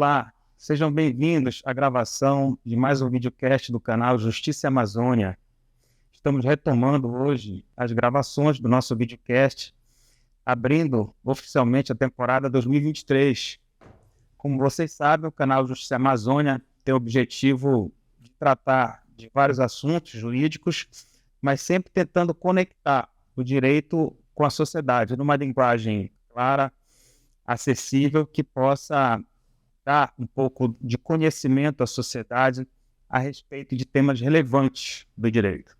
Olá, sejam bem-vindos à gravação de mais um videocast do canal Justiça e Amazônia. Estamos retomando hoje as gravações do nosso videocast, abrindo oficialmente a temporada 2023. Como vocês sabem, o canal Justiça e Amazônia tem o objetivo de tratar de vários assuntos jurídicos, mas sempre tentando conectar o direito com a sociedade, numa linguagem clara, acessível, que possa dar um pouco de conhecimento à sociedade a respeito de temas relevantes do direito.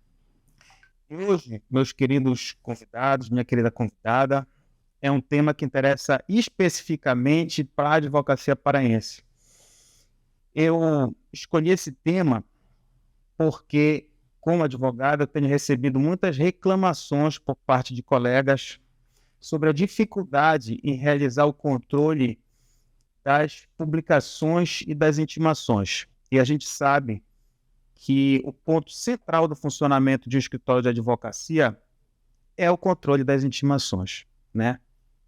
E hoje, meus queridos convidados, minha querida convidada, é um tema que interessa especificamente para a advocacia paraense. Eu escolhi esse tema porque, como advogado, eu tenho recebido muitas reclamações por parte de colegas sobre a dificuldade em realizar o controle das publicações e das intimações. E a gente sabe que o ponto central do funcionamento de um escritório de advocacia é o controle das intimações, né?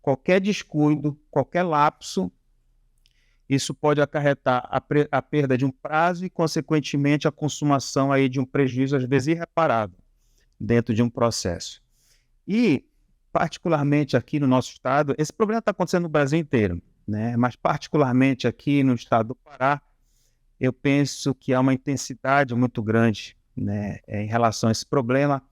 Qualquer descuido, qualquer lapso, isso pode acarretar a perda de um prazo e, consequentemente, a consumação aí de um prejuízo, às vezes, irreparável dentro de um processo. E, particularmente aqui no nosso estado, esse problema está acontecendo no Brasil inteiro, né? Mas particularmente aqui no estado do Pará, eu penso que há uma intensidade muito grande, né, em relação a esse problema,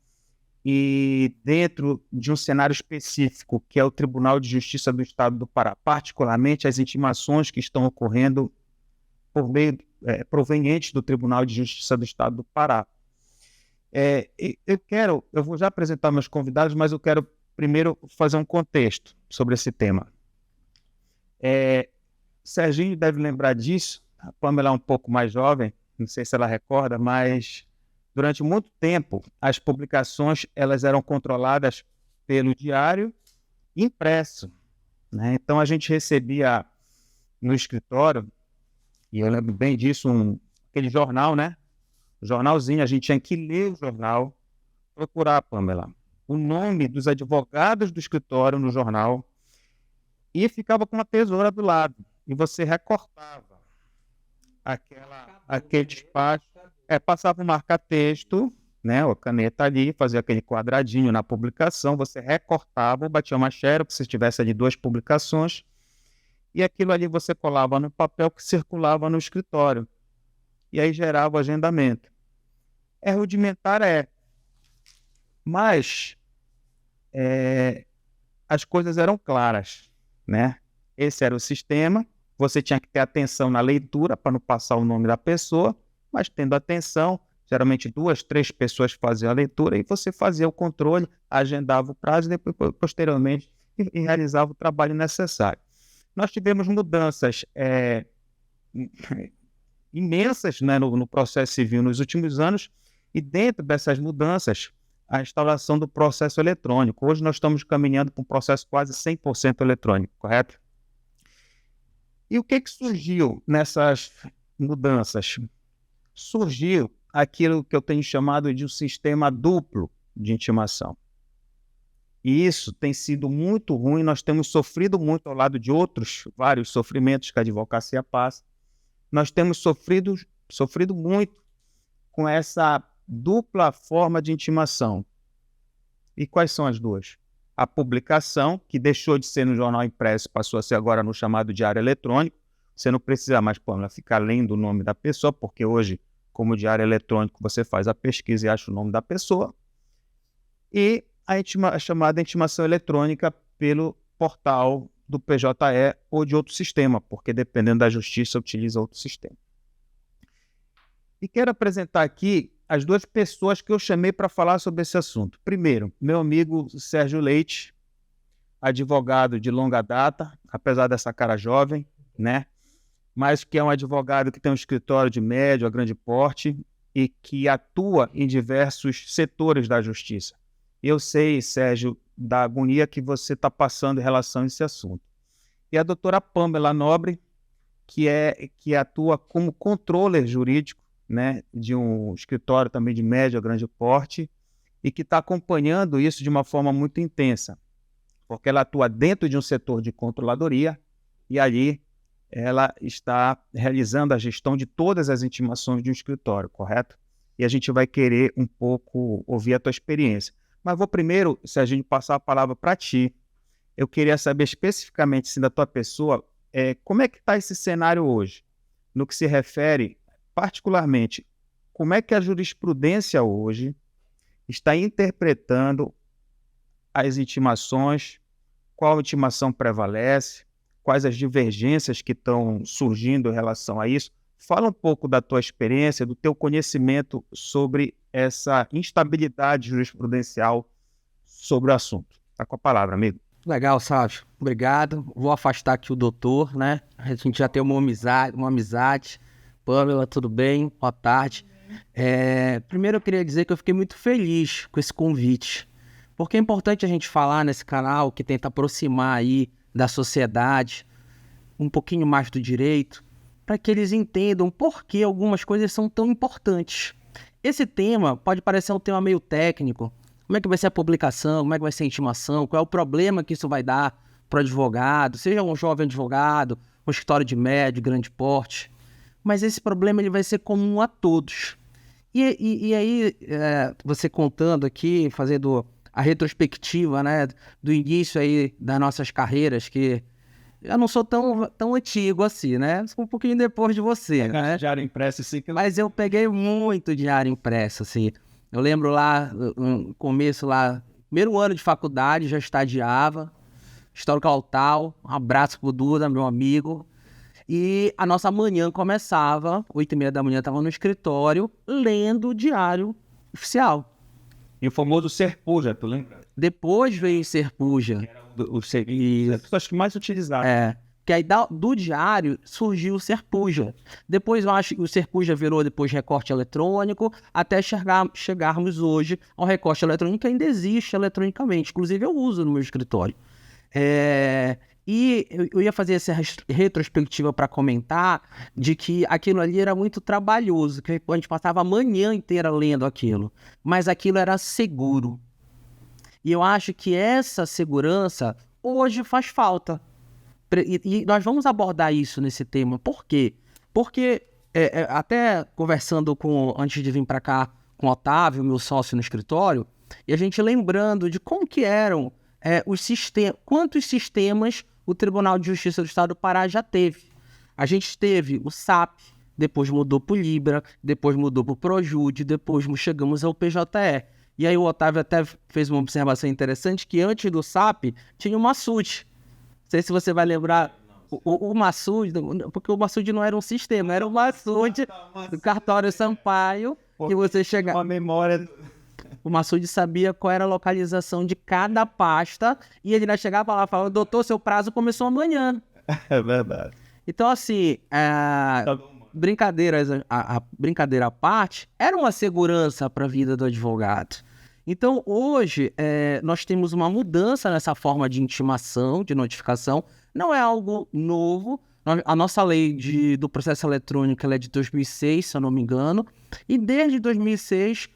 e dentro de um cenário específico, que é o Tribunal de Justiça do Estado do Pará, particularmente as intimações que estão ocorrendo por meio provenientes do Tribunal de Justiça do Estado do Pará. Eu vou já apresentar meus convidados, mas eu quero primeiro fazer um contexto sobre esse tema. Serginho deve lembrar disso, a Pamela é um pouco mais jovem, não sei se ela recorda, mas durante muito tempo as publicações elas eram controladas pelo diário impresso, né? Então a gente recebia no escritório, e eu lembro bem disso, aquele jornal, né? O jornalzinho, a gente tinha que ler o jornal, procurar, Pamela, o nome dos advogados do escritório no jornal, e ficava com uma tesoura do lado, e você recortava aquele espaço, passava um marca-texto, né, a caneta ali, fazia aquele quadradinho na publicação, você recortava, batia uma xerox, se tivesse ali 2 publicações, e aquilo ali você colava no papel que circulava no escritório, e aí gerava o agendamento. É rudimentar, mas as coisas eram claras, né? Esse era o sistema, você tinha que ter atenção na leitura para não passar o nome da pessoa, mas tendo atenção, geralmente 2, 3 pessoas faziam a leitura e você fazia o controle, agendava o prazo e depois, posteriormente, e realizava o trabalho necessário. Nós tivemos mudanças imensas, né, no processo civil nos últimos anos, e dentro dessas mudanças, a instalação do processo eletrônico. Hoje nós estamos caminhando para um processo quase 100% eletrônico, correto? E o que surgiu nessas mudanças? Surgiu aquilo que eu tenho chamado de um sistema duplo de intimação. E isso tem sido muito ruim, nós temos sofrido muito ao lado de outros vários sofrimentos que a advocacia passa. Nós temos sofrido muito com essa dupla forma de intimação. E quais são as duas? A publicação, que deixou de ser no jornal impresso, passou a ser agora no chamado diário eletrônico. Você não precisa mais, Pamela, ficar lendo o nome da pessoa, porque hoje, como diário eletrônico, você faz a pesquisa e acha o nome da pessoa. E a chamada intimação eletrônica pelo portal do PJE ou de outro sistema, porque dependendo da justiça, utiliza outro sistema. E quero apresentar aqui as 2 pessoas que eu chamei para falar sobre esse assunto. Primeiro, meu amigo Sérgio Leite, advogado de longa data, apesar dessa cara jovem, né? Mas que é um advogado que tem um escritório de médio a grande porte e que atua em diversos setores da justiça. Eu sei, Sérgio, da agonia que você está passando em relação a esse assunto. E a doutora Pamela Nobre, que atua como controller jurídico, né, de um escritório também de médio a grande porte, e que está acompanhando isso de uma forma muito intensa, porque ela atua dentro de um setor de controladoria, e ali ela está realizando a gestão de todas as intimações de um escritório, correto? E a gente vai querer um pouco ouvir a tua experiência. Mas vou primeiro, se a gente passar a palavra para ti, eu queria saber especificamente, assim, da tua pessoa, como é que está esse cenário hoje? No que se refere, particularmente, como é que a jurisprudência hoje está interpretando as intimações, qual intimação prevalece, quais as divergências que estão surgindo em relação a isso. Fala um pouco da tua experiência, do teu conhecimento sobre essa instabilidade jurisprudencial sobre o assunto. Está com a palavra, amigo. Legal, Sávio. Obrigado. Vou afastar aqui o doutor, né? A gente já tem uma amizade. Pamela, tudo bem? Boa tarde. Primeiro eu queria dizer que eu fiquei muito feliz com esse convite, porque é importante a gente falar nesse canal que tenta aproximar aí da sociedade um pouquinho mais do direito, para que eles entendam por que algumas coisas são tão importantes. Esse tema pode parecer um tema meio técnico. Como é que vai ser a publicação? Como é que vai ser a intimação? Qual é o problema que isso vai dar para o advogado? Seja um jovem advogado, um escritório de médio, grande porte. Mas esse problema ele vai ser comum a todos. E aí, você contando aqui, fazendo a retrospectiva, né, do início aí das nossas carreiras, que eu não sou tão antigo assim, né? Sou um pouquinho depois de você, né? Diário impresso, sim. Mas eu peguei muito diário impresso, assim. Eu lembro lá, no começo lá, primeiro ano de faculdade, já estagiava, Histórico Autal, um abraço pro Duda, meu amigo. E a nossa manhã começava, 8h30 da manhã, estava no escritório, lendo o diário oficial. E o famoso Serpuja, tu lembra? Depois veio o Serpuja. O serviço, acho que mais utilizado. Que aí do diário surgiu o Serpuja. Depois eu acho que o Serpuja virou depois recorte eletrônico, até chegarmos hoje ao recorte eletrônico, que ainda existe eletronicamente. Inclusive eu uso no meu escritório. E eu ia fazer essa retrospectiva para comentar de que aquilo ali era muito trabalhoso, que a gente passava a manhã inteira lendo aquilo, mas aquilo era seguro. E eu acho que essa segurança hoje faz falta. E nós vamos abordar isso nesse tema. Por quê? Porque, até conversando antes de vir para cá com o Otávio, meu sócio no escritório, e a gente lembrando de como que eram os sistemas, quantos sistemas o Tribunal de Justiça do Estado do Pará já teve. A gente teve o SAP, depois mudou para o Libra, depois mudou para o Projude, depois chegamos ao PJE. E aí o Otávio até fez uma observação interessante, que antes do SAP tinha o Massude. Não sei se você vai lembrar o Massude, porque o Massude não era um sistema, era o Massude do Cartório Sampaio, que você chega... Uma memória... O Massude sabia qual era a localização de cada pasta e ele ainda chegava lá e falava, doutor, seu prazo começou amanhã. É verdade. Então, assim, brincadeira à parte, era uma segurança para a vida do advogado. Então, hoje, nós temos uma mudança nessa forma de intimação, de notificação. Não é algo novo. A nossa lei do processo eletrônico ela é de 2006, se eu não me engano. E desde 2006,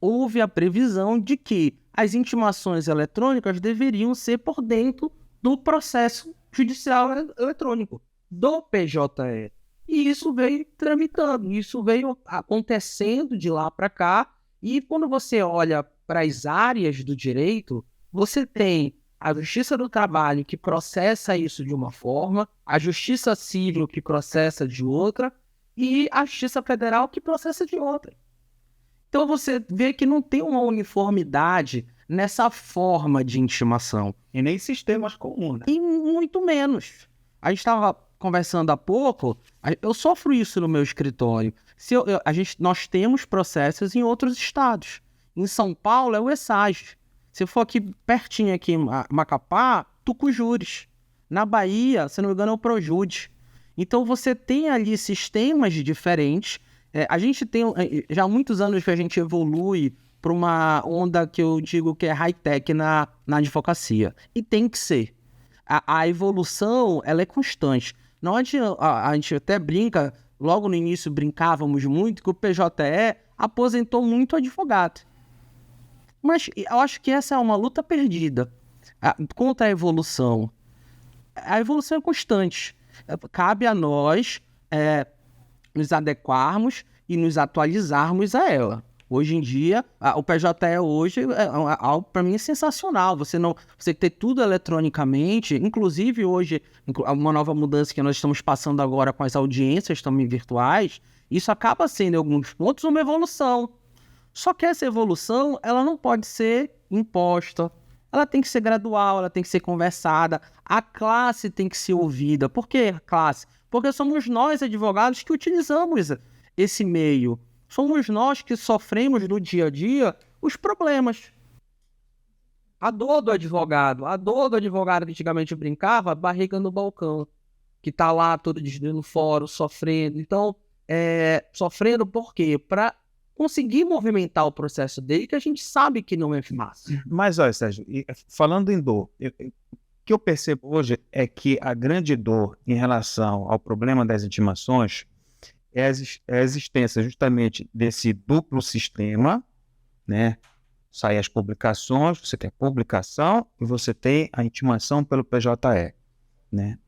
houve a previsão de que as intimações eletrônicas deveriam ser por dentro do processo judicial eletrônico, do PJE. E isso veio tramitando, isso veio acontecendo de lá para cá. E quando você olha para as áreas do direito, você tem a Justiça do Trabalho que processa isso de uma forma, a Justiça Civil que processa de outra e a Justiça Federal que processa de outra. Então você vê que não tem uma uniformidade nessa forma de intimação. E nem sistemas comuns, né? E muito menos. A gente estava conversando há pouco, eu sofro isso no meu escritório. Nós temos processos em outros estados. Em São Paulo é o ESAG. Se for aqui pertinho, aqui em Macapá, Tucujures. Na Bahia, se não me engano, é o Projude. Então você tem ali sistemas diferentes. A gente tem, já há muitos anos que a gente evolui para uma onda que eu digo que é high-tech na advocacia. E tem que ser. A evolução, ela é constante. Não adianta, a gente até brinca, logo no início brincávamos muito, que o PJE aposentou muito advogado. Mas eu acho que essa é uma luta perdida contra a evolução. A evolução é constante. cabe a nós nos adequarmos e nos atualizarmos a ela. Hoje em dia, o PJE hoje é algo para mim sensacional. Você ter tudo eletronicamente, inclusive hoje, uma nova mudança que nós estamos passando agora com as audiências também virtuais, isso acaba sendo, em alguns pontos, uma evolução. Só que essa evolução, ela não pode ser imposta. Ela tem que ser gradual, ela tem que ser conversada. A classe tem que ser ouvida. Por que a classe? Porque somos nós, advogados, que utilizamos esse meio. Somos nós que sofremos no dia a dia os problemas. A dor do advogado que antigamente brincava, barriga no balcão, que está lá todo dia no fórum, sofrendo. Então, sofrendo por quê? Para conseguir movimentar o processo dele, que a gente sabe que não é fácil. Mas, olha, Sérgio, falando em dor, o que eu percebo hoje é que a grande dor em relação ao problema das intimações é a existência justamente desse duplo sistema, né? Saem as publicações, você tem a publicação e você tem a intimação pelo PJE, né?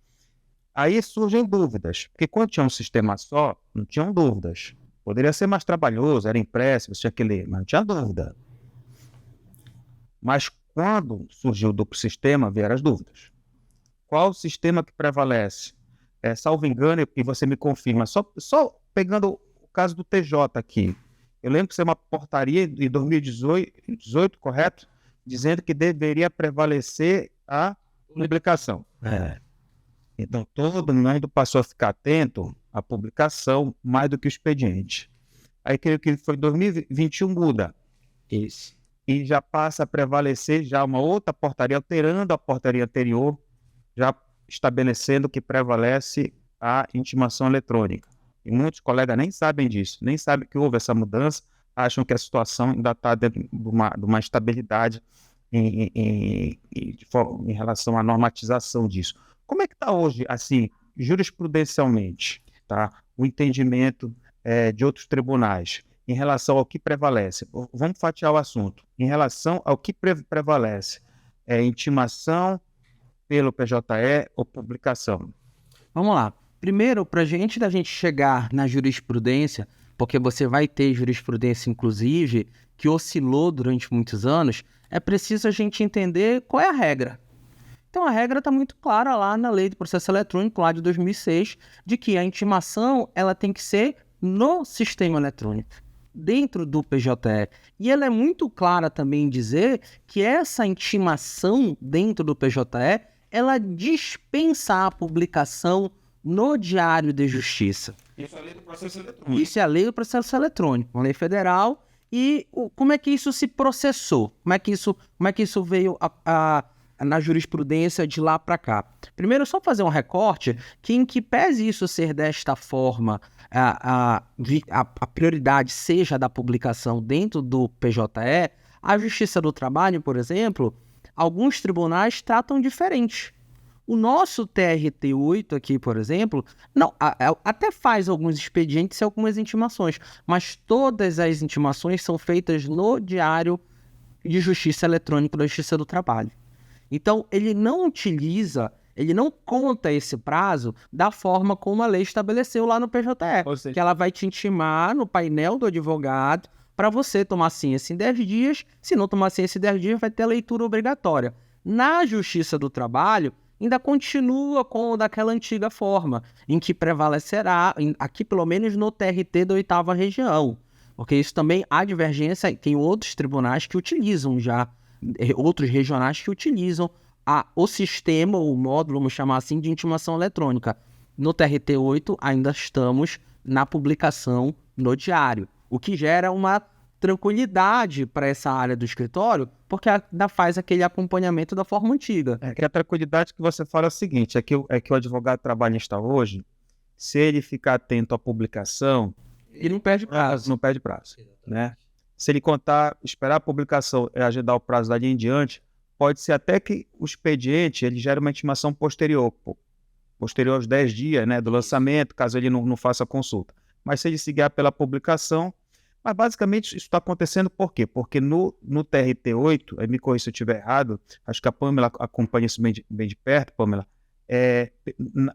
Aí surgem dúvidas, porque quando tinha um sistema só, não tinham dúvidas. Poderia ser mais trabalhoso, era impresso, você tinha que ler, mas não tinha dúvida. Mas quando surgiu o duplo sistema, vieram as dúvidas. Qual o sistema que prevalece? Salvo engano, e você me confirma, só pegando o caso do TJ aqui, eu lembro que isso é uma portaria de 2018, correto? Dizendo que deveria prevalecer a publicação. Então, todo mundo passou a ficar atento à publicação mais do que o expediente. Aí, creio que foi 2021 muda. Isso. E já passa a prevalecer já uma outra portaria, alterando a portaria anterior, já estabelecendo que prevalece a intimação eletrônica. E muitos colegas nem sabem disso, nem sabem que houve essa mudança, acham que a situação ainda está dentro de uma estabilidade em relação à normatização disso. Como é que está hoje, assim, jurisprudencialmente, tá? O entendimento de outros tribunais em relação ao que prevalece? Vamos fatiar o assunto. Em relação ao que prevalece, intimação pelo PJE ou publicação? Vamos lá. Primeiro, para a gente chegar na jurisprudência, porque você vai ter jurisprudência, inclusive, que oscilou durante muitos anos, é preciso a gente entender qual é a regra. Então, a regra está muito clara lá na Lei do Processo Eletrônico, lá de 2006, de que a intimação ela tem que ser no sistema eletrônico, dentro do PJE. E ela é muito clara também em dizer que essa intimação dentro do PJE, ela dispensa a publicação no Diário de Justiça. Isso é a Lei do Processo Eletrônico. Isso é a Lei do Processo Eletrônico, uma lei federal. E como é que isso se processou? Como é que isso veio na jurisprudência de lá para cá? Primeiro, só fazer um recorte que, em que pese isso ser desta forma, a prioridade seja da publicação dentro do PJE, a Justiça do Trabalho, por exemplo, alguns tribunais tratam diferente. O nosso TRT8 aqui, por exemplo, não, até faz alguns expedientes e algumas intimações, mas todas as intimações são feitas no Diário de Justiça Eletrônico da Justiça do Trabalho. Então, ele não conta esse prazo da forma como a lei estabeleceu lá no PJE, Ou seja, que ela vai te intimar no painel do advogado para você tomar ciência em 10 dias. Se não tomar ciência em 10 dias, vai ter a leitura obrigatória. Na Justiça do Trabalho, ainda continua com o daquela antiga forma, em que prevalecerá, aqui pelo menos no TRT da 8ª região, porque isso também há divergência, tem outros tribunais que utilizam já, outros regionais que utilizam o sistema, o módulo, vamos chamar assim, de intimação eletrônica. No TRT8 ainda estamos na publicação no diário, o que gera uma tranquilidade para essa área do escritório, porque ainda faz aquele acompanhamento da forma antiga. Que a tranquilidade que você fala é o seguinte, é que o advogado trabalhista hoje, se ele ficar atento à publicação, ele não perde prazo. Não perde prazo, né? Se ele esperar a publicação e agendar o prazo dali em diante, pode ser até que o expediente ele gere uma intimação posterior aos 10 dias, né, do lançamento, caso ele não faça a consulta. Mas se ele se guiar pela publicação, mas basicamente isso está acontecendo por quê? Porque no TRT8, me corrija se eu estiver errado, acho que a Pamela acompanha isso bem de perto, Pamela,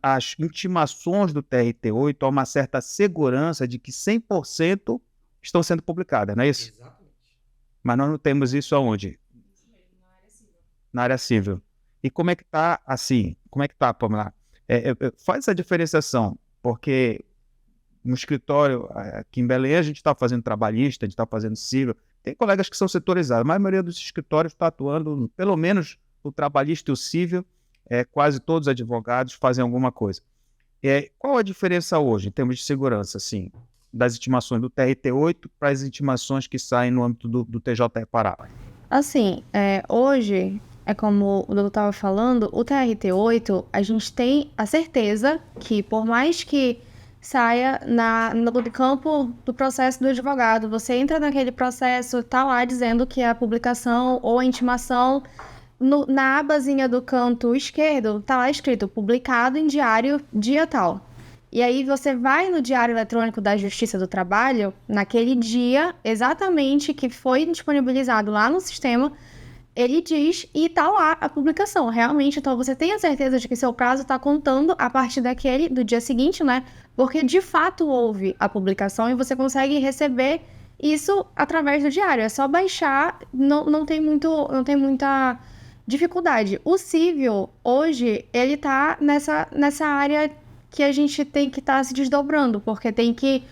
as intimações do TRT8 há uma certa segurança de que 100% estão sendo publicadas, não é isso? Exatamente. Mas nós não temos isso aonde? Na área civil. E como é que está assim? Como é que está, Pamela? Faz essa diferenciação, porque no escritório aqui em Belém a gente está fazendo trabalhista, a gente está fazendo civil, tem colegas que são setorizados, mas a maioria dos escritórios está atuando, pelo menos o trabalhista e o civil, quase todos os advogados fazem alguma coisa. Qual a diferença hoje, em termos de segurança, assim, das intimações do TRT8 para as intimações que saem no âmbito do TJE Pará? Assim, hoje, como o doutor estava falando, o TRT8, a gente tem a certeza que, por mais que saia no campo do processo do advogado, você entra naquele processo, tá lá dizendo que a publicação ou a intimação, na abazinha do canto esquerdo, tá lá escrito, publicado em diário dia tal. E aí você vai no Diário Eletrônico da Justiça do Trabalho, naquele dia exatamente que foi disponibilizado lá no sistema, ele diz e tá lá a publicação, realmente. Então você tem a certeza de que seu prazo tá contando a partir do dia seguinte, né? Porque de fato houve a publicação e você consegue receber isso através do diário. É só baixar, não tem muita dificuldade. O civil, hoje, ele tá nessa área que a gente tem que estar se desdobrando, porque tem que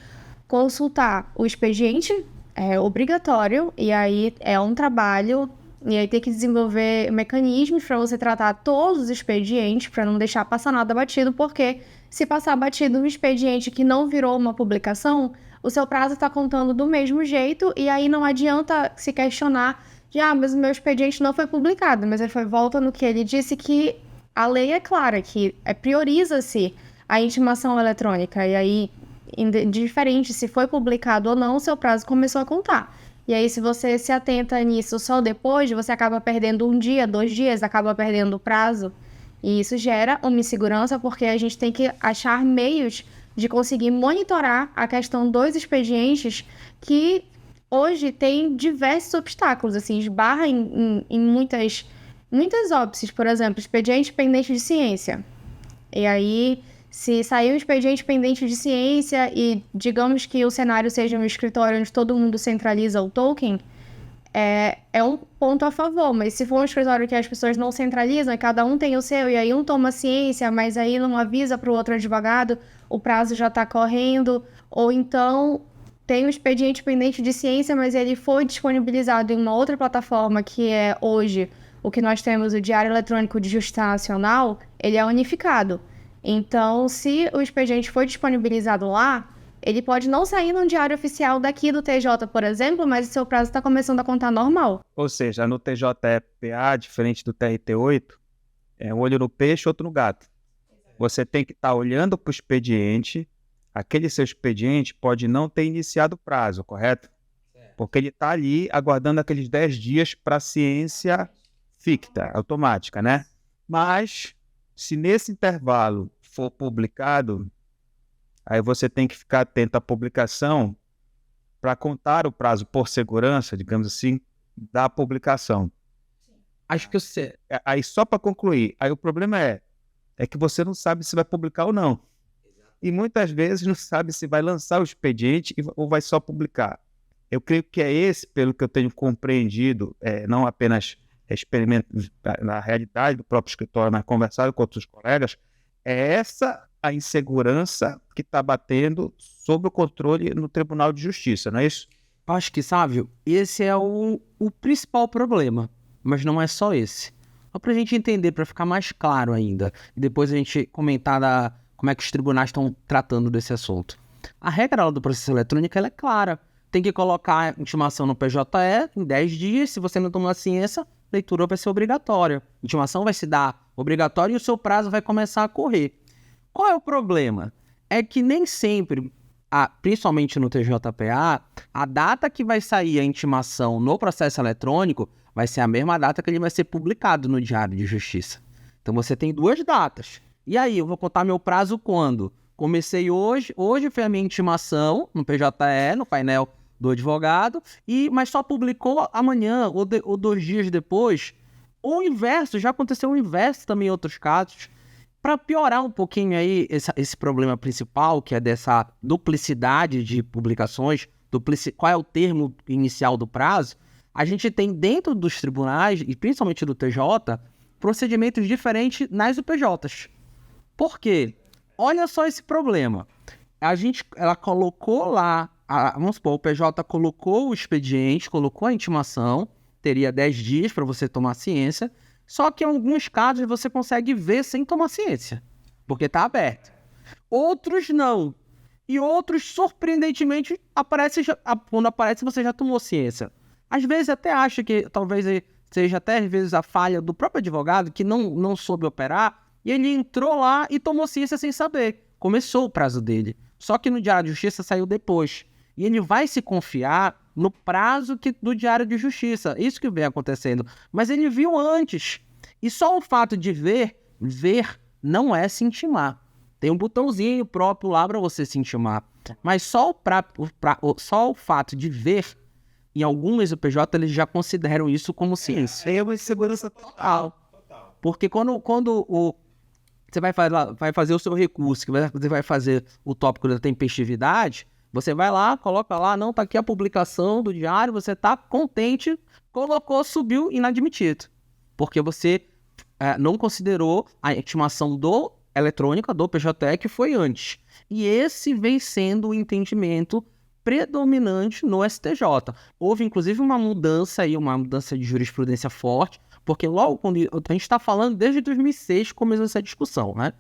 consultar o expediente, é obrigatório, e aí é um trabalho, e aí tem que desenvolver mecanismos para você tratar todos os expedientes, para não deixar passar nada batido, porque se passar batido um expediente que não virou uma publicação, o seu prazo está contando do mesmo jeito, e aí não adianta se questionar de, mas o meu expediente não foi publicado, mas ele volta no que ele disse, que a lei é clara, que prioriza-se a intimação eletrônica, e aí, indiferente se foi publicado ou não, o seu prazo começou a contar. E aí, se você se atenta nisso só depois, você acaba perdendo 1 dia, 2 dias, acaba perdendo o prazo. E isso gera uma insegurança, porque a gente tem que achar meios de conseguir monitorar a questão dos expedientes, que hoje tem diversos obstáculos, assim, esbarra em muitas óbices. Por exemplo, expediente pendente de ciência. E aí, se sair um expediente pendente de ciência e digamos que o cenário seja um escritório onde todo mundo centraliza o token, é um ponto a favor. Mas se for um escritório que as pessoas não centralizam e cada um tem o seu, e aí um toma ciência, mas aí não avisa para o outro advogado, o prazo já está correndo, ou então tem um expediente pendente de ciência, mas ele foi disponibilizado em uma outra plataforma, que é hoje o que nós temos, o Diário Eletrônico de Justiça Nacional, ele é unificado. Então, se o expediente foi disponibilizado lá, ele pode não sair num diário oficial daqui do TJ, por exemplo, mas o seu prazo está começando a contar normal. Ou seja, no TJE-PA, diferente do TRT8, é um olho no peixe, outro no gato. Você tem que estar olhando para o expediente, aquele seu expediente pode não ter iniciado o prazo, correto? Porque ele está ali aguardando aqueles 10 dias para a ciência ficta, automática, né? Mas, se nesse intervalo for publicado, aí você tem que ficar atento à publicação para contar o prazo por segurança, digamos assim, da publicação. Acho que você... Aí, só para concluir, aí o problema é que você não sabe se vai publicar ou não. E muitas vezes não sabe se vai lançar o expediente ou vai só publicar. Eu creio que é esse, pelo que eu tenho compreendido, não apenas experimento na realidade do próprio escritório, mas conversado com outros colegas, é essa a insegurança que está batendo sobre o controle no Tribunal de Justiça, não é isso? Acho que, Sávio, esse é o principal problema, mas não é só esse. Só para a gente entender, para ficar mais claro ainda, e depois a gente comentar como é que os tribunais estão tratando desse assunto. A regra do processo eletrônico ela é clara. Tem que colocar a intimação no PJE em 10 dias. Se você não tomar ciência, a leitura vai ser obrigatória. A intimação vai se dar obrigatória e o seu prazo vai começar a correr. Qual é o problema? É que nem sempre, principalmente no TJPA, a data que vai sair a intimação no processo eletrônico vai ser a mesma data que ele vai ser publicado no Diário de Justiça. Então você tem 2 datas. E aí, eu vou contar meu prazo quando? Comecei hoje foi a minha intimação no PJE, no painel do advogado, mas só publicou amanhã ou 2 dias depois. Ou o inverso, já aconteceu o inverso também em outros casos. para piorar um pouquinho aí esse problema principal, que é dessa duplicidade de publicações, qual é o termo inicial do prazo, a gente tem dentro dos tribunais, e principalmente do TJ, procedimentos diferentes nas UPJs. Por quê? Olha só esse problema. Ela colocou lá, vamos supor, o PJ colocou o expediente, colocou a intimação, teria 10 dias para você tomar ciência, só que em alguns casos você consegue ver sem tomar ciência, porque está aberto. Outros não. E outros, surpreendentemente, quando aparece você já tomou ciência. Às vezes até acha que talvez seja até às vezes a falha do próprio advogado que não soube operar e ele entrou lá e tomou ciência sem saber. Começou o prazo dele. Só que no Diário de Justiça saiu depois. E ele vai se confiar no prazo do Diário de Justiça. Isso que vem acontecendo. Mas ele viu antes. E só o fato de ver não é se intimar. Tem um botãozinho próprio lá para você se intimar. Mas só o fato de ver, em algumas UPJ, eles já consideram isso como ciência. É uma insegurança total. Porque quando você vai fazer o seu recurso, que você vai fazer o tópico da tempestividade, você vai lá, coloca lá, não, tá aqui a publicação do diário, você tá contente, colocou, subiu, inadmitido. Porque você não considerou a intimação eletrônica do PJ que foi antes. E esse vem sendo o entendimento predominante no STJ. Houve, inclusive, uma mudança de jurisprudência forte, porque logo quando a gente está falando desde 2006 começou essa discussão, né?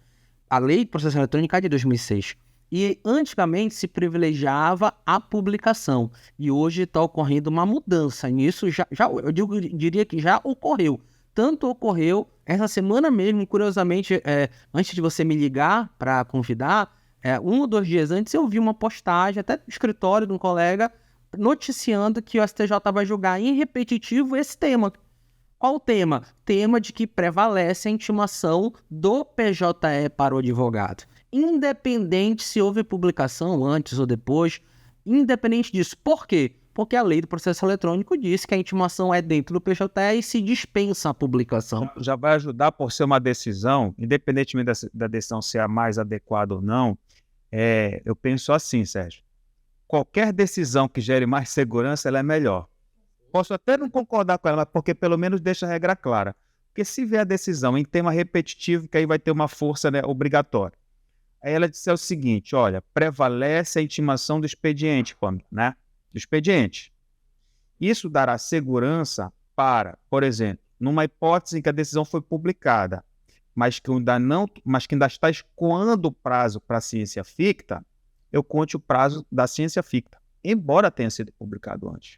A lei de processo eletrônico é de 2006. E antigamente se privilegiava a publicação. E hoje está ocorrendo uma mudança nisso. Eu diria que já ocorreu. Tanto ocorreu essa semana mesmo, curiosamente, antes de você me ligar para convidar, 1 ou 2 dias antes eu vi uma postagem, até no escritório de um colega, noticiando que o STJ vai julgar em repetitivo esse tema. Qual o tema? Tema de que prevalece a intimação do PJE para o advogado. Independente se houve publicação antes ou depois, independente disso. Por quê? Porque a lei do processo eletrônico diz que a intimação é dentro do PJE e se dispensa a publicação. Já vai ajudar por ser uma decisão, independentemente da decisão ser a mais adequada ou não. Eu penso assim, Sérgio. Qualquer decisão que gere mais segurança, ela é melhor. Posso até não concordar com ela, mas porque pelo menos deixa a regra clara. Porque se vier a decisão em tema repetitivo, que aí vai ter uma força, né, obrigatória. Aí ela disse o seguinte, olha, prevalece a intimação do expediente, né? Do expediente. Isso dará segurança para, por exemplo, numa hipótese em que a decisão foi publicada, mas que ainda está escoando o prazo para a ciência ficta, eu conte o prazo da ciência ficta, embora tenha sido publicado antes.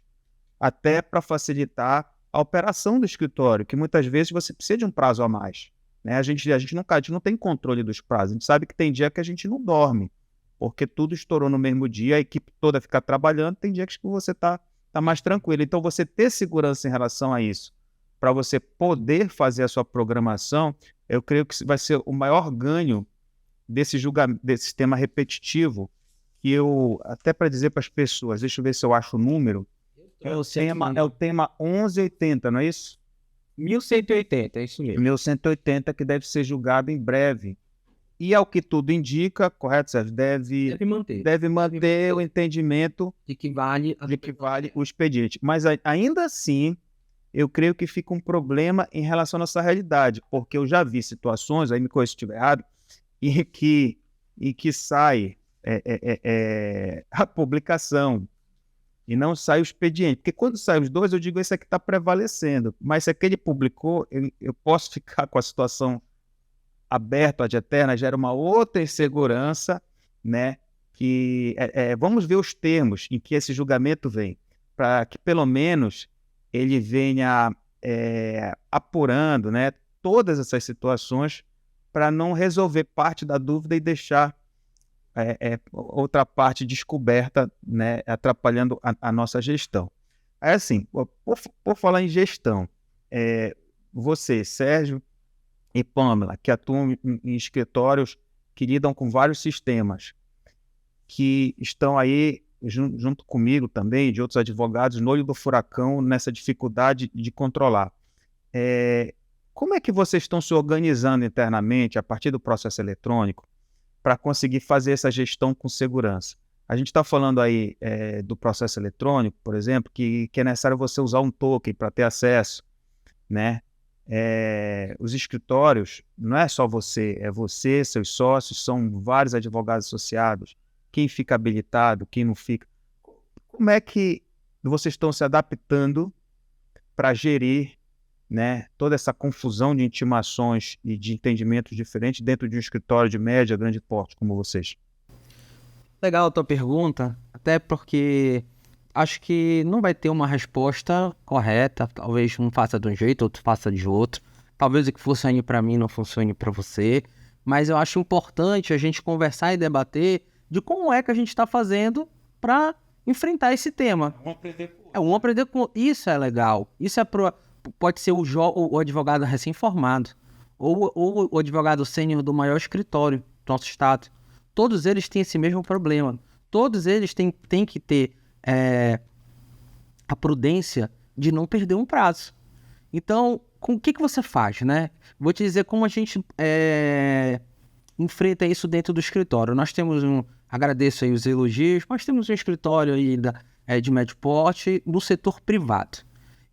Até para facilitar a operação do escritório, que muitas vezes você precisa de um prazo a mais. Né? A gente não tem controle dos prazos. A gente sabe que tem dia que a gente não dorme, porque tudo estourou no mesmo dia, a equipe toda fica trabalhando, tem dia que você está mais tranquilo. Então, você ter segurança em relação a isso, para você poder fazer a sua programação, eu creio que vai ser o maior ganho desse sistema repetitivo, que até para dizer para as pessoas, deixa eu ver se eu acho o número, é o tema 1180, não é isso? 1180, é isso mesmo. 1180, que deve ser julgado em breve. E ao que tudo indica, correto, Sérgio? Deve manter o entendimento de que vale o expediente. Mas ainda assim, eu creio que fica um problema em relação à nossa realidade, porque eu já vi situações, aí me corrija se estiver errado, em que sai a publicação e não sai o expediente. Porque quando sai os dois, eu digo, esse aqui está prevalecendo. Mas se aquele publicou, eu posso ficar com a situação aberta ad eterna, gera uma outra insegurança, né? Que vamos ver os termos em que esse julgamento vem, para que pelo menos ele venha apurando, né, todas essas situações, para não resolver parte da dúvida e deixar outra parte descoberta, né, atrapalhando a nossa gestão. Aí, assim, por falar em gestão, você, Sérgio e Pamela, que atuam em escritórios que lidam com vários sistemas, que estão aí junto comigo também, de outros advogados, no olho do furacão, nessa dificuldade de controlar. como é que vocês estão se organizando internamente a partir do processo eletrônico para conseguir fazer essa gestão com segurança? A gente está falando aí do processo eletrônico, por exemplo, que é necessário você usar um token para ter acesso, né? Os escritórios, não é só você, é você, seus sócios, são vários advogados associados, quem fica habilitado, quem não fica. Como é que vocês estão se adaptando para gerir, né, toda essa confusão de intimações e de entendimentos diferentes dentro de um escritório de média, grande porte como vocês? Legal a tua pergunta, até porque acho que não vai ter uma resposta correta. Talvez um faça de um jeito, outro faça de outro. Talvez o que funcione para mim não funcione para você. Mas eu acho importante a gente conversar e debater de como é que a gente está fazendo para enfrentar esse tema. Um aprender com isso é legal. Isso pode ser o advogado recém-formado ou o advogado sênior do maior escritório do nosso estado. Todos eles têm esse mesmo problema. Todos eles têm que ter a prudência de não perder um prazo. Então, o que você faz, né? Vou te dizer como a gente enfrenta isso dentro do escritório. Nós temos agradeço aí os elogios, nós temos um escritório aí de médio porte no setor privado.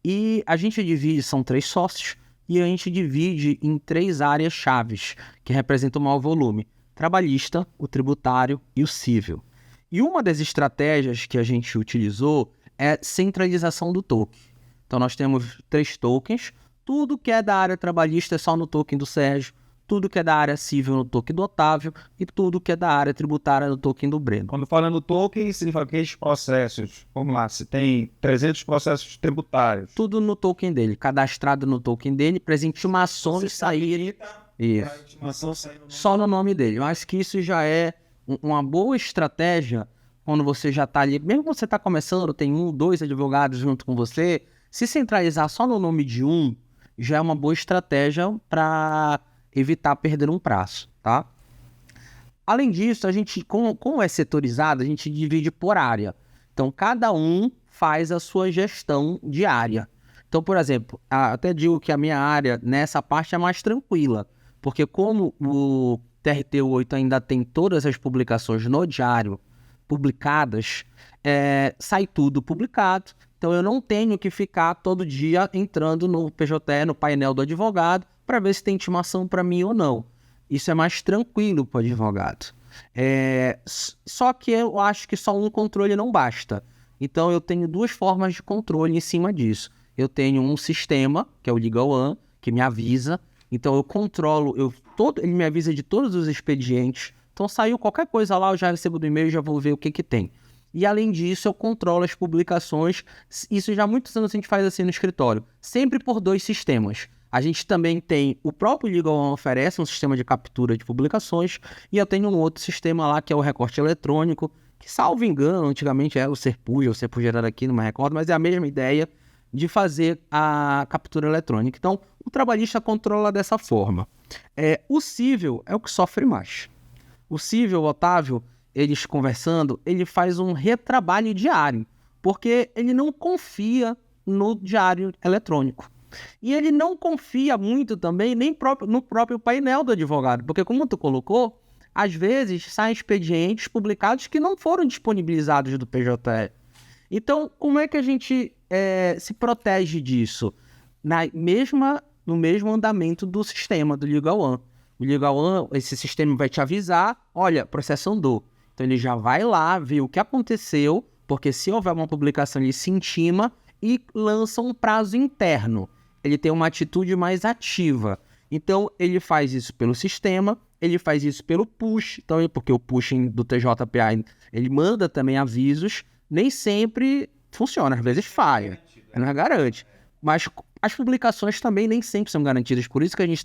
E a gente divide, são 3 sócios, e a gente divide em 3 áreas chaves, que representam o maior volume: trabalhista, o tributário e o cível. E uma das estratégias que a gente utilizou é centralização do token. Então nós temos 3 tokens, tudo que é da área trabalhista é só no token do Sérgio, tudo que é da área cível no token do Otávio e tudo que é da área tributária no token do Breno. Quando fala no token, significa aqueles processos. Vamos lá, se tem 300 processos tributários. Tudo no token dele, cadastrado no token dele, para as intimações saírem. Isso. Só no nome dele. Eu acho que isso já é uma boa estratégia quando você já está ali. Mesmo quando você está começando, tem 1, 2 advogados junto com você, se centralizar só no nome de um, já é uma boa estratégia para evitar perder um prazo, tá? Além disso, a gente, como é setorizado, a gente divide por área. Então, cada um faz a sua gestão diária. Então, por exemplo, até digo que a minha área nessa parte é mais tranquila, porque como o TRT8 ainda tem todas as publicações no diário publicadas, sai tudo publicado. Então, eu não tenho que ficar todo dia entrando no PJE, no painel do advogado, para ver se tem intimação para mim ou não. Isso é mais tranquilo para o advogado. Só que eu acho que só um controle não basta. Então, eu tenho 2 formas de controle em cima disso. Eu tenho um sistema, que é o Legal One, que me avisa. Então, eu controlo, ele me avisa de todos os expedientes. Então, saiu qualquer coisa lá, eu já recebo do e-mail e já vou ver o que tem. E, além disso, eu controlo as publicações. Isso já há muitos anos a gente faz assim no escritório. Sempre por 2 sistemas. A gente também tem, o próprio Legal One oferece um sistema de captura de publicações, e eu tenho um outro sistema lá que é o recorte eletrônico, que, salvo engano, antigamente era o Serpuja era aqui, não me recordo, mas é a mesma ideia de fazer a captura eletrônica. Então, o trabalhista controla dessa forma. O cível é o que sofre mais. O cível, o Otávio, eles conversando, ele faz um retrabalho diário, porque ele não confia no diário eletrônico. E ele não confia muito também nem no próprio painel do advogado, porque, como tu colocou, às vezes saem expedientes publicados que não foram disponibilizados do PJE. Então, como é que a gente se protege disso? No mesmo andamento do sistema do Legal One. O Legal One, esse sistema vai te avisar, olha, processo andou. Então, ele já vai lá ver o que aconteceu, porque se houver uma publicação, ele se intima e lança um prazo interno. Ele tem uma atitude mais ativa. Então, ele faz isso pelo sistema, ele faz isso pelo push, então, porque o pushing do TJPA, ele manda também avisos, nem sempre funciona, às vezes falha, não garante. Mas as publicações também nem sempre são garantidas, por isso que a gente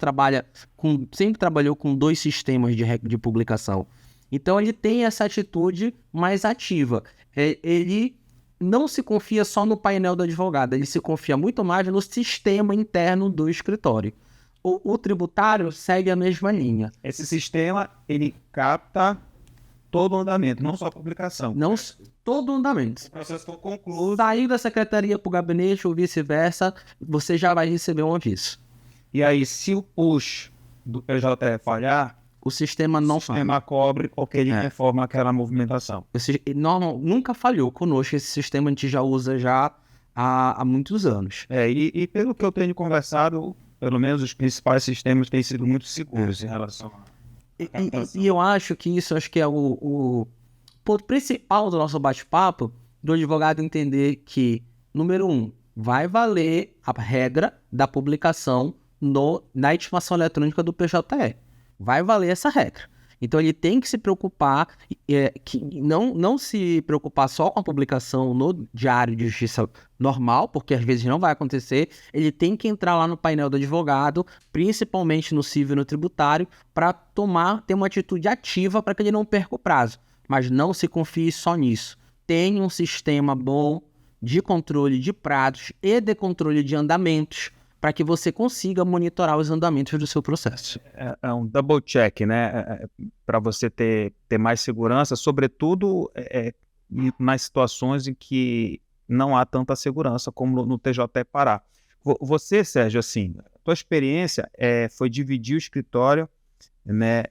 sempre trabalhou com 2 sistemas de publicação. Então, ele tem essa atitude mais ativa. Ele não se confia só no painel do advogado, ele se confia muito mais no sistema interno do escritório. O tributário segue a mesma linha. Esse sistema, ele capta todo o andamento, não só a publicação. Não, todo o andamento. O processo for concluído. Saiu da secretaria para o gabinete ou vice-versa, você já vai receber um aviso. E aí, se o push do PJE falhar, o sistema não o sistema cobre porque ele reforma aquela movimentação. Nunca falhou conosco. Esse sistema a gente já usa já há muitos anos. E pelo que eu tenho conversado, pelo menos os principais sistemas têm sido muito seguros em relação a... E eu acho que isso é o ponto principal do nosso bate-papo, do advogado entender que, número 1, vai valer a regra da publicação na intimação eletrônica do PJE. Vai valer essa regra. Então ele tem que se preocupar, não se preocupar só com a publicação no Diário de Justiça normal, porque às vezes não vai acontecer. Ele tem que entrar lá no painel do advogado, principalmente no civil e no tributário, para ter uma atitude ativa para que ele não perca o prazo. Mas não se confie só nisso. Tenha um sistema bom de controle de prazos e de controle de andamentos, para que você consiga monitorar os andamentos do seu processo. É um double check, né? Para você ter mais segurança, sobretudo nas situações em que não há tanta segurança como no TJE Pará. Você, Sérgio, assim, a tua experiência foi dividir o escritório, né?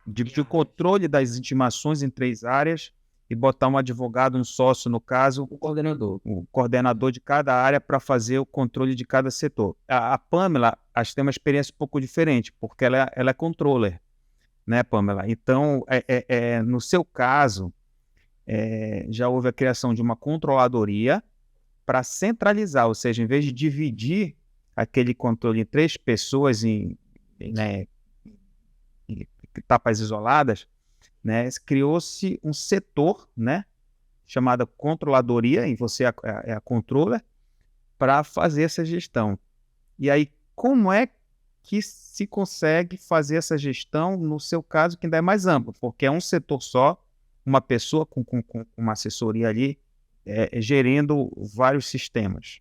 Dividir o controle das intimações em 3 áreas e botar um advogado, um sócio, no caso, o coordenador de cada área para fazer o controle de cada setor. A Pamela, acho que tem uma experiência um pouco diferente, porque ela é controller, né, Pamela? Então, no seu caso, já houve a criação de uma controladoria para centralizar, ou seja, em vez de dividir aquele controle em 3 pessoas em etapas isoladas, né, criou-se um setor, né, chamado controladoria, e você é a controller, para fazer essa gestão. E aí, como é que se consegue fazer essa gestão, no seu caso, que ainda é mais amplo, porque é um setor só, uma pessoa com uma assessoria ali, gerindo vários sistemas?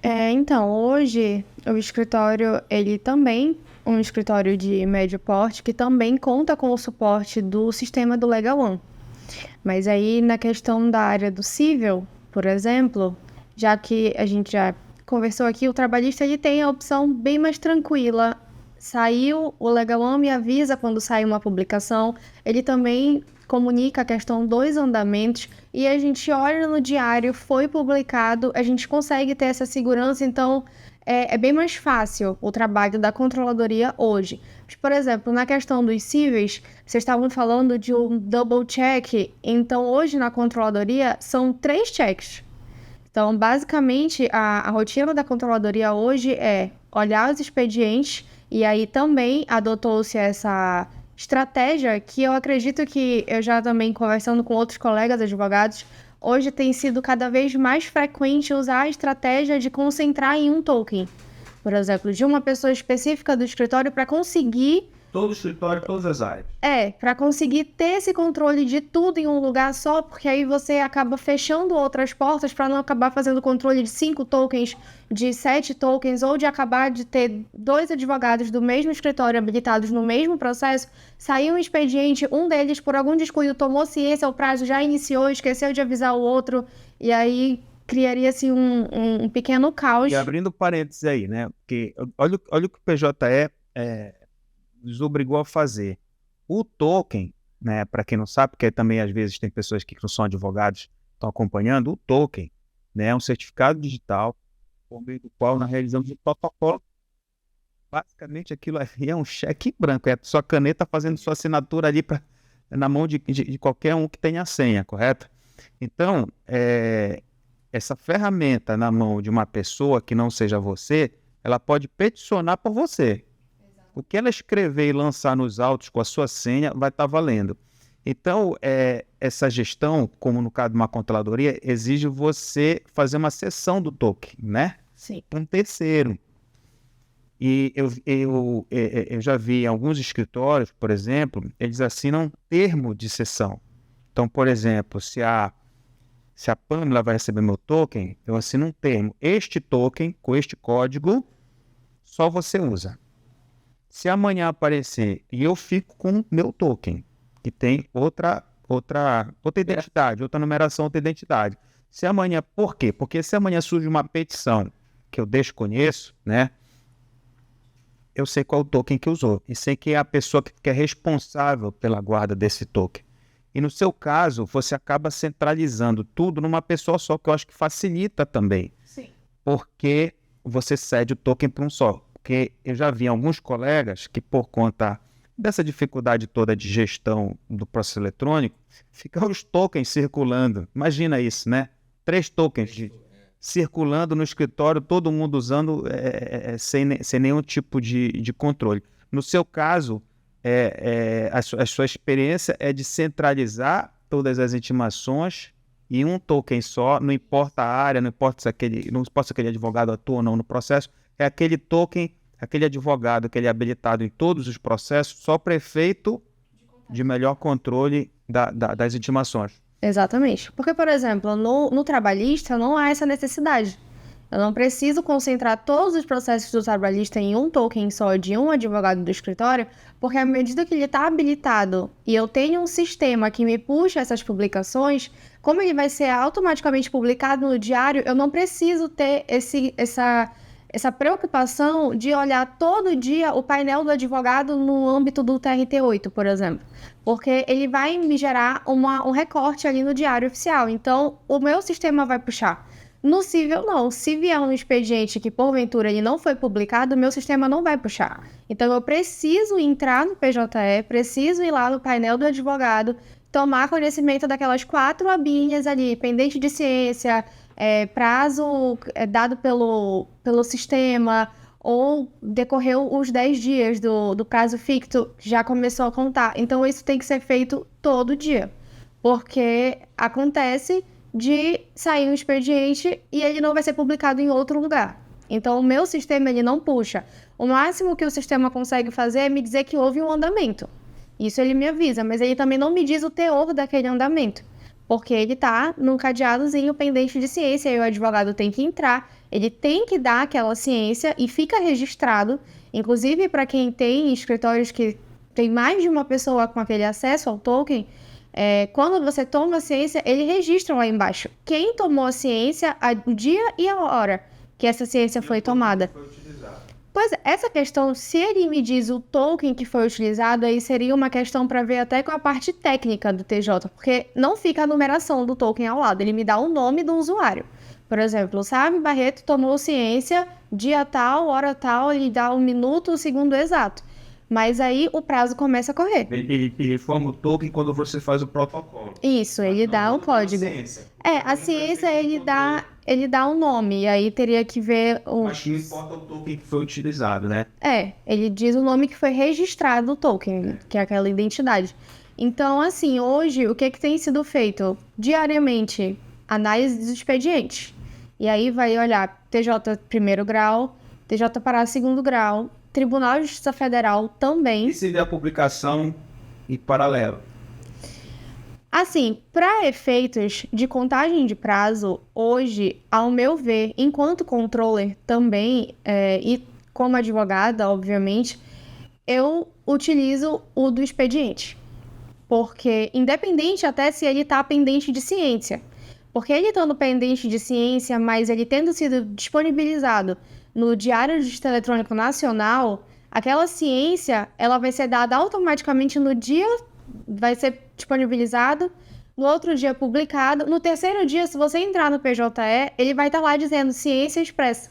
Então, hoje, o escritório, ele também um escritório de médio porte que também conta com o suporte do sistema do Legal One. Mas aí, na questão da área do civil, por exemplo, já que a gente já conversou aqui, o trabalhista ele tem a opção bem mais tranquila. Saiu, o Legal One me avisa quando sai uma publicação, ele também comunica a questão dos andamentos e a gente olha no diário, foi publicado, a gente consegue ter essa segurança, então é bem mais fácil o trabalho da controladoria hoje. Mas, por exemplo, na questão dos cíveis, vocês estavam falando de um double check, então hoje na controladoria são 3 checks. Então, basicamente, a rotina da controladoria hoje é olhar os expedientes e aí também adotou-se essa estratégia que eu acredito que eu já também conversando com outros colegas advogados, hoje tem sido cada vez mais frequente usar a estratégia de concentrar em um token. Por exemplo, de uma pessoa específica do escritório para conseguir... Todo o escritório, todas as áreas. Para conseguir ter esse controle de tudo em um lugar só, porque aí você acaba fechando outras portas para não acabar fazendo controle de 5 tokens, de 7 tokens, ou de acabar de ter 2 advogados do mesmo escritório habilitados no mesmo processo, saiu um expediente, um deles por algum descuido tomou ciência, o prazo já iniciou, esqueceu de avisar o outro, e aí criaria-se um pequeno caos. E abrindo parênteses aí, né? Porque olha o que o PJE nos obrigou a fazer. O token, né, para quem não sabe, porque também às vezes tem pessoas que não são advogados estão acompanhando, o token, né, é um certificado digital por meio do qual nós realizamos o protocolo. Basicamente aquilo ali é um cheque branco, é sua caneta fazendo sua assinatura ali na mão de qualquer um que tenha a senha, correto? Então, essa ferramenta na mão de uma pessoa que não seja você, ela pode peticionar por você. O que ela escrever e lançar nos autos com a sua senha vai estar valendo. Então, essa gestão, como no caso de uma controladoria, exige você fazer uma cessão do token, né? Sim. Um terceiro. E eu já vi em alguns escritórios, por exemplo, eles assinam termo de cessão. Então, por exemplo, se a Pamela vai receber meu token, eu assino um termo. Este token, com este código, só você usa. Se amanhã aparecer e eu fico com o meu token, que tem outra identidade, outra numeração, outra identidade. Se amanhã, por quê? Porque se amanhã surge uma petição que eu desconheço, né? eu sei qual o token que usou e sei quem é a pessoa que é responsável pela guarda desse token. E no seu caso, você acaba centralizando tudo numa pessoa só, que eu acho que facilita também. Sim. Porque você cede o token para um só. Porque eu já vi alguns colegas que, por conta dessa dificuldade toda de gestão do processo eletrônico, ficam os tokens circulando. Imagina isso, né? 3 tokens circulando no escritório, todo mundo usando sem nenhum tipo de controle. No seu caso, a sua experiência é de centralizar todas as intimações em um token só, não importa a área, não importa se aquele advogado atua ou não no processo, é aquele token, aquele advogado que ele é habilitado em todos os processos, só para efeito de melhor controle das intimações. Exatamente. Porque, por exemplo, no trabalhista não há essa necessidade. Eu não preciso concentrar todos os processos do trabalhista em um token só de um advogado do escritório, porque à medida que ele está habilitado e eu tenho um sistema que me puxa essas publicações, como ele vai ser automaticamente publicado no diário, eu não preciso ter essa preocupação de olhar todo dia o painel do advogado no âmbito do TRT8, por exemplo. Porque ele vai me gerar um recorte ali no diário oficial. Então, o meu sistema vai puxar. No civil, não. Se vier um expediente que, porventura, ele não foi publicado, o meu sistema não vai puxar. Então, eu preciso entrar no PJE, preciso ir lá no painel do advogado, tomar conhecimento daquelas 4 abinhas ali, pendente de ciência, prazo dado pelo sistema, ou decorreu os 10 dias do prazo ficto, já começou a contar. Então, isso tem que ser feito todo dia, porque acontece de sair um expediente e ele não vai ser publicado em outro lugar. Então, o meu sistema, ele não puxa. O máximo que o sistema consegue fazer é me dizer que houve um andamento. Isso ele me avisa, mas ele também não me diz o teor daquele andamento, porque ele está num cadeadozinho pendente de ciência, e o advogado tem que entrar, ele tem que dar aquela ciência e fica registrado, inclusive para quem tem escritórios que tem mais de uma pessoa com aquele acesso ao token, quando você toma a ciência, ele registra lá embaixo quem tomou a ciência, o dia e a hora que essa ciência foi tomada. Pois é, essa questão, se ele me diz o token que foi utilizado, aí seria uma questão para ver até com a parte técnica do TJ, porque não fica a numeração do token ao lado, ele me dá o nome do usuário. Por exemplo, o Sabe Barreto tomou ciência, dia tal, hora tal, ele dá o minuto, o segundo exato. Mas aí o prazo começa a correr. Ele forma o token quando você faz o protocolo. Isso, ele dá o código. A ciência ele dá um nome, e aí teria que ver Mas não importa o token que foi utilizado, né? Ele diz o nome que foi registrado no token, que é aquela identidade. Então, assim, hoje, o que tem sido feito? Diariamente, análise dos expedientes. E aí vai olhar TJ primeiro grau, TJ Pará segundo grau, Tribunal de Justiça Federal também. E se der a publicação em paralelo? Assim, para efeitos de contagem de prazo, hoje, ao meu ver, enquanto controller também, e como advogada, obviamente, eu utilizo o do expediente. Porque, independente até se ele está pendente de ciência, porque ele estando pendente de ciência, mas ele tendo sido disponibilizado no Diário de Justiça Eletrônico Nacional, aquela ciência, ela vai ser dada automaticamente no dia, vai ser disponibilizado, no outro dia publicado, no terceiro dia, se você entrar no PJE, ele vai estar lá dizendo ciência expressa.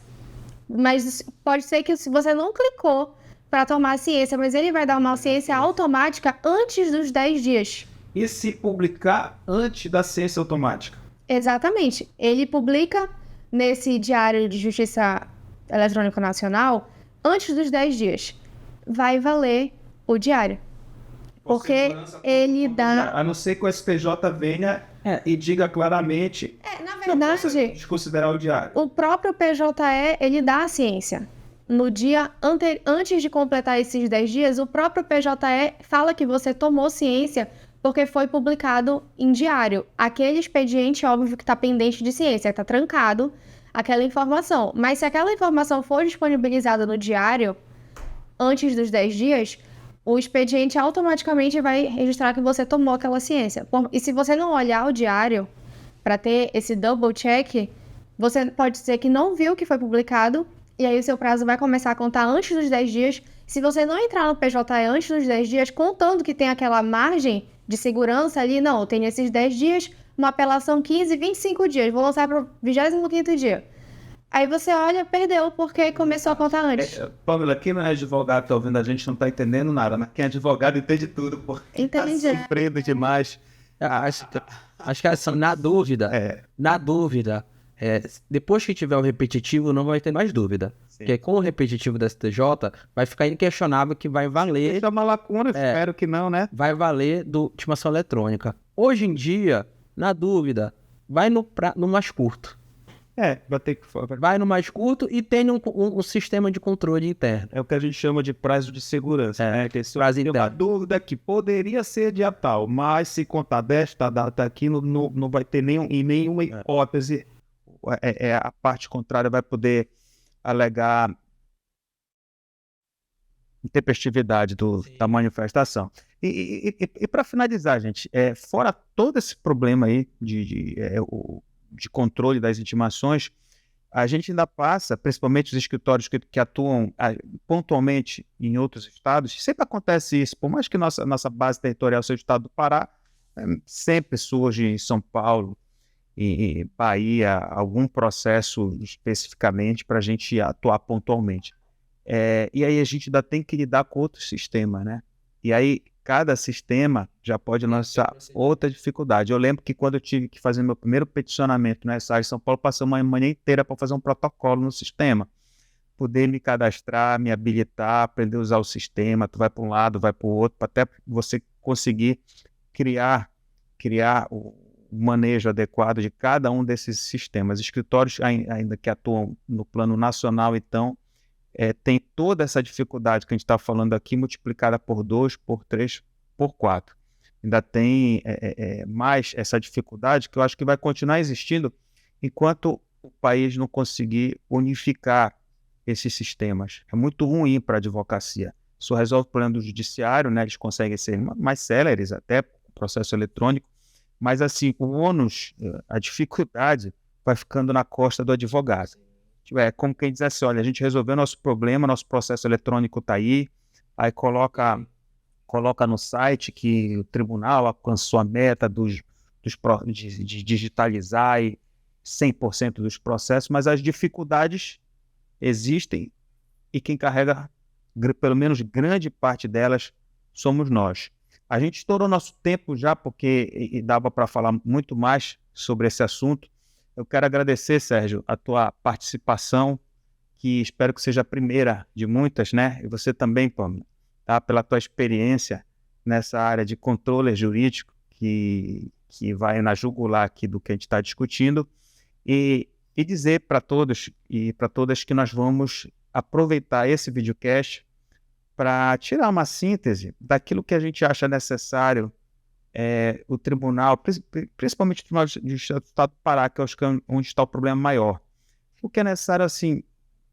Mas pode ser que se você não clicou para tomar a ciência, mas ele vai dar uma ciência automática antes dos 10 dias. E se publicar antes da ciência automática? Exatamente. Ele publica nesse Diário de Justiça Eletrônico Nacional antes dos 10 dias. Vai valer o diário. Porque ele dá... A não ser que o STJ venha e diga claramente... na verdade... Desconsiderar o diário. O próprio PJE, ele dá a ciência. No dia antes de completar esses 10 dias, o próprio PJE fala que você tomou ciência porque foi publicado em diário. Aquele expediente, óbvio, que está pendente de ciência, está trancado aquela informação. Mas se aquela informação for disponibilizada no diário antes dos 10 dias, o expediente automaticamente vai registrar que você tomou aquela ciência. E se você não olhar o diário para ter esse double check, você pode dizer que não viu que foi publicado e aí o seu prazo vai começar a contar antes dos 10 dias. Se você não entrar no PJE antes dos 10 dias, contando que tem aquela margem de segurança ali, não, eu tenho esses 10 dias, uma apelação 15, 25 dias, vou lançar para o 25º dia. Aí você olha, perdeu, porque começou a contar antes. Pamela, quem não é advogado, tá ouvindo a gente, não tá entendendo nada, mas quem é advogado entende tudo, porque Entendi. tá sofrendo demais. Acho que assim, na dúvida, depois que tiver o repetitivo, não vai ter mais dúvida. Sim. Porque com o repetitivo da STJ, vai ficar inquestionável que vai valer... Isso é uma lacuna, espero que não, né? Vai valer do intimação eletrônica. Hoje em dia, na dúvida, vai no mais curto. Vai ter que... Vai no mais curto e tem um sistema de controle interno. É o que a gente chama de prazo de segurança, né? Que se prazo tem uma interno. dúvida que poderia ser dia tal, mas se contar desta data aqui, não vai ter nenhuma hipótese. A parte contrária vai poder alegar intempestividade da manifestação. E para finalizar, gente, fora todo esse problema aí de controle das intimações, a gente ainda passa, principalmente os escritórios que atuam pontualmente em outros estados, sempre acontece isso, por mais que nossa base territorial seja o estado do Pará, sempre surge em São Paulo, em Bahia, algum processo especificamente para a gente atuar pontualmente. E aí a gente ainda tem que lidar com outro sistema, né? E aí cada sistema já pode lançar outra dificuldade. Eu lembro que quando eu tive que fazer meu primeiro peticionamento na SAI São Paulo, passei uma manhã inteira para fazer um protocolo no sistema. Poder me cadastrar, me habilitar, aprender a usar o sistema, tu vai para um lado, vai para o outro, até você conseguir criar o manejo adequado de cada um desses sistemas. Escritórios ainda que atuam no plano nacional, então, tem toda essa dificuldade que a gente está falando aqui, multiplicada por 2, por 3, por 4. Ainda tem mais essa dificuldade que eu acho que vai continuar existindo enquanto o país não conseguir unificar esses sistemas. É muito ruim para a advocacia. Isso resolve o problema do judiciário, né? Eles conseguem ser mais céleres até o processo eletrônico, mas assim, o ônus, a dificuldade vai ficando na costa do advogado. Como quem diz assim, olha, a gente resolveu nosso problema, nosso processo eletrônico está aí coloca no site que o tribunal alcançou a meta de digitalizar 100% dos processos, mas as dificuldades existem e quem carrega, pelo menos grande parte delas, somos nós. A gente estourou nosso tempo já, porque dava para falar muito mais sobre esse assunto. Eu quero agradecer, Sérgio, a tua participação, que espero que seja a primeira de muitas, né? E você também, Pamela, tá? Pela tua experiência nessa área de controle jurídico, que vai na jugular aqui do que a gente está discutindo, e dizer para todos e para todas que nós vamos aproveitar esse videocast para tirar uma síntese daquilo que a gente acha necessário o tribunal, principalmente o Tribunal de Justiça do Estado do Pará, que é onde está o problema maior. O que é necessário, assim,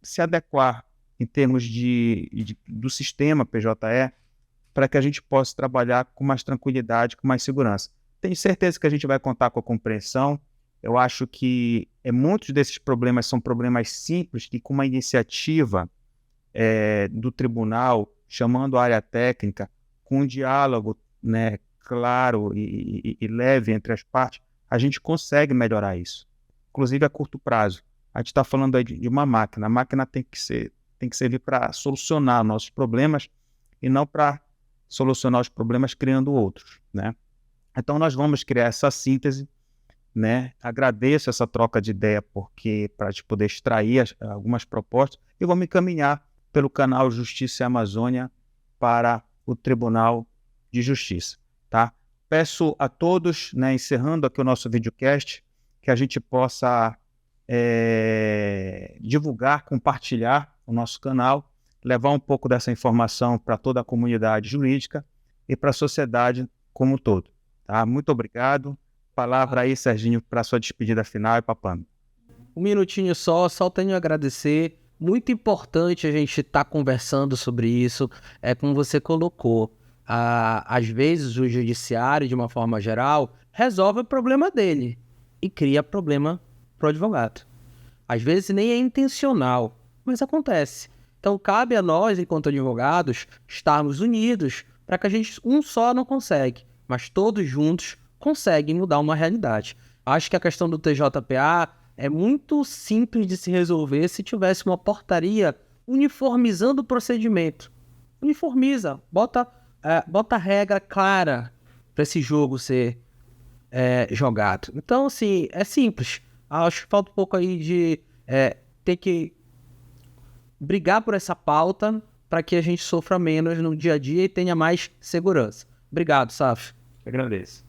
se adequar em termos do sistema PJE para que a gente possa trabalhar com mais tranquilidade, com mais segurança. Tenho certeza que a gente vai contar com a compreensão. Eu acho que muitos desses problemas são problemas simples que, com uma iniciativa do tribunal, chamando a área técnica, com um diálogo, né, claro e leve entre as partes, a gente consegue melhorar isso, inclusive a curto prazo. A gente está falando aí de uma máquina. A máquina tem que servir para solucionar nossos problemas e não para solucionar os problemas criando outros, né? Então nós vamos criar essa síntese, né? Agradeço essa troca de ideia para a gente poder extrair algumas propostas e vamos encaminhar pelo canal Justiça e Amazônia para o Tribunal de Justiça. Tá? Peço a todos, né, encerrando aqui o nosso videocast, que a gente possa divulgar, compartilhar o nosso canal, levar um pouco dessa informação para toda a comunidade jurídica e para a sociedade como um todo. Tá? Muito obrigado. Palavra aí, Serginho, para a sua despedida final e papando. Um minutinho só tenho a agradecer. Muito importante a gente estar conversando sobre isso. Como você colocou. Às vezes o judiciário, de uma forma geral, resolve o problema dele e cria problema para o advogado. Às vezes nem é intencional, mas acontece. Então, cabe a nós, enquanto advogados, estarmos unidos para que a gente, um só não consegue, mas todos juntos conseguem mudar uma realidade. Acho que a questão do TJPA é muito simples de se resolver se tivesse uma portaria uniformizando o procedimento. Uniformiza, bota regra clara para esse jogo ser jogado. Então, assim, é simples. Acho que falta um pouco aí de ter que brigar por essa pauta para que a gente sofra menos no dia a dia e tenha mais segurança. Obrigado, Saf. Agradeço.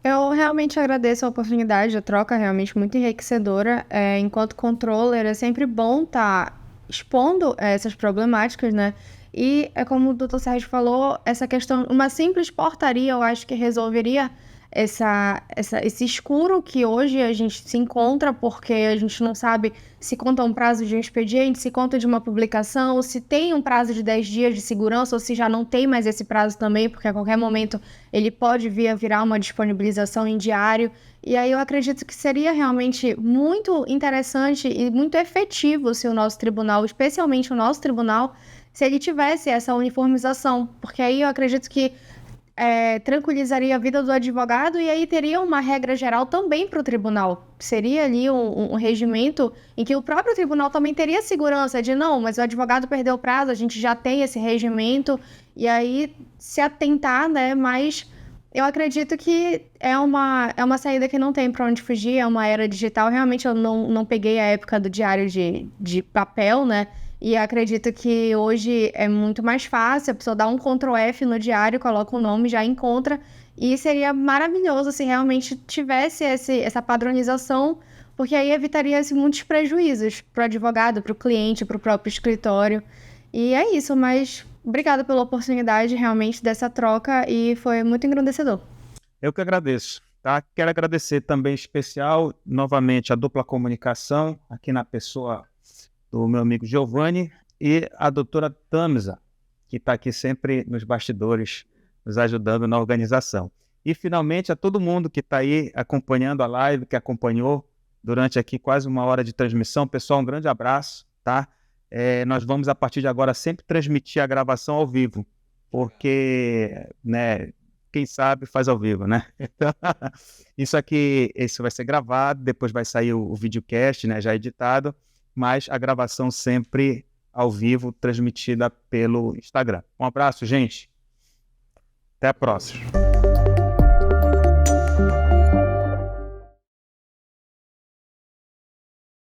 Eu realmente agradeço a oportunidade, a troca é realmente muito enriquecedora. Enquanto controller, é sempre bom estar expondo essas problemáticas, né? E é como o Dr. Sérgio falou, essa questão, uma simples portaria, eu acho que resolveria esse escuro que hoje a gente se encontra, porque a gente não sabe se conta um prazo de um expediente, se conta de uma publicação, ou se tem um prazo de 10 dias de segurança, ou se já não tem mais esse prazo também, porque a qualquer momento ele pode vir a virar uma disponibilização em diário. E aí eu acredito que seria realmente muito interessante e muito efetivo se o nosso tribunal, especialmente o nosso tribunal, se ele tivesse essa uniformização, porque aí eu acredito que tranquilizaria a vida do advogado e aí teria uma regra geral também para o tribunal. Seria ali um regimento em que o próprio tribunal também teria segurança de não, mas o advogado perdeu o prazo, a gente já tem esse regimento, e aí se atentar, né? Mas eu acredito que é uma saída que não tem para onde fugir, é uma era digital. Realmente eu não peguei a época do diário de papel, né? E acredito que hoje é muito mais fácil, a pessoa dá um Ctrl F no diário, coloca o nome, já encontra. E seria maravilhoso se realmente tivesse essa padronização, porque aí evitaria muitos prejuízos para o advogado, para o cliente, para o próprio escritório. E é isso, mas obrigada pela oportunidade realmente dessa troca e foi muito engrandecedor. Eu que agradeço. Tá? Quero agradecer também em especial, novamente, a dupla comunicação, aqui na pessoa do meu amigo Giovanni e a doutora Tamisa, que está aqui sempre nos bastidores, nos ajudando na organização. E, finalmente, a todo mundo que está aí acompanhando a live, que acompanhou durante aqui quase uma hora de transmissão. Pessoal, um grande abraço, tá? Nós vamos, a partir de agora, sempre transmitir a gravação ao vivo, porque, né, quem sabe faz ao vivo, né? Então, isso vai ser gravado, depois vai sair o videocast, né, já editado, mas a gravação sempre ao vivo, transmitida pelo Instagram. Um abraço, gente. Até a próxima.